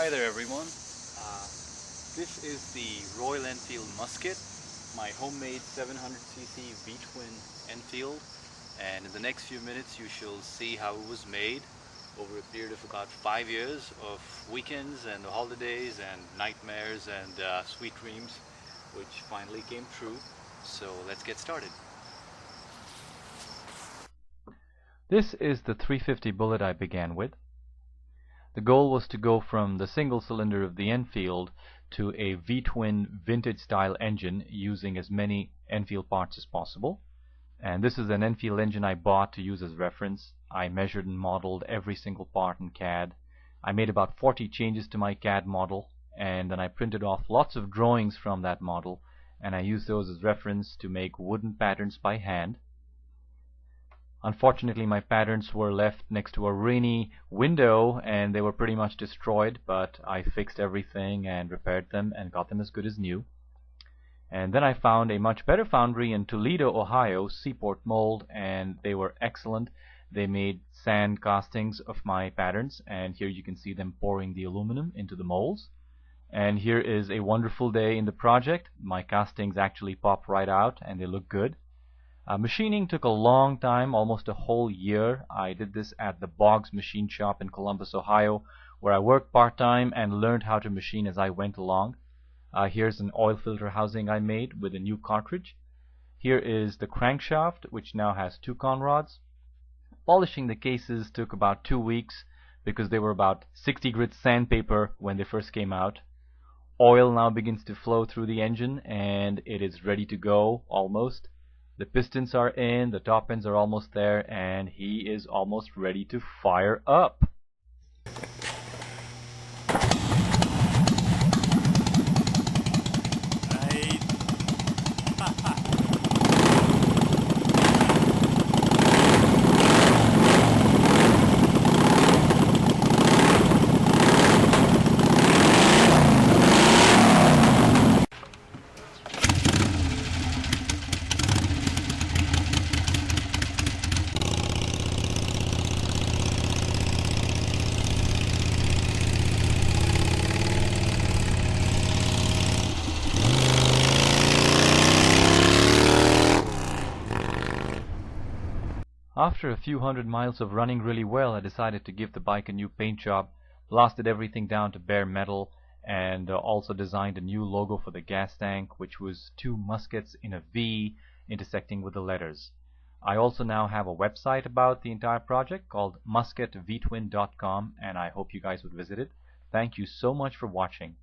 Hi there everyone. This is the Royal Enfield Musket, my homemade 700cc V-twin Enfield, and in the next few minutes you shall see how it was made over a period of about 5 years of weekends and holidays and nightmares and sweet dreams, which finally came true. So let's get started. This is the 350 bullet I began with. The goal was to go from the single cylinder of the Enfield to a V-twin vintage style engine using as many Enfield parts as possible. And this is an Enfield engine I bought to use as reference. I measured and modeled every single part in CAD. I made about 40 changes to my CAD model, and then I printed off lots of drawings from that model, and I used those as reference to make wooden patterns by hand. Unfortunately, my patterns were left next to a rainy window and they were pretty much destroyed, but I fixed everything and repaired them and got them as good as new. And then I found a much better foundry in Toledo, Ohio, Seaport Mold, and they were excellent. They made sand castings of my patterns, and here you can see them pouring the aluminum into the molds. And here is a wonderful day in the project. My castings actually pop right out and they look good. Machining took a long time, almost a whole year. I did this at the Boggs Machine Shop in Columbus, Ohio, where I worked part-time and learned how to machine as I went along. Here's an oil filter housing I made with a new cartridge. Here is the crankshaft, which now has 2 conrods. Polishing the cases took about 2 weeks because they were about 60 grit sandpaper when they first came out. Oil now begins to flow through the engine and it is ready to go almost. The pistons are in, the top ends are almost there, and he is almost ready to fire up. After a few hundred miles of running really well, I decided to give the bike a new paint job, blasted everything down to bare metal, and also designed a new logo for the gas tank, which was 2 muskets in a V intersecting with the letters. I also now have a website about the entire project called musketvtwin.com, and I hope you guys would visit it. Thank you so much for watching.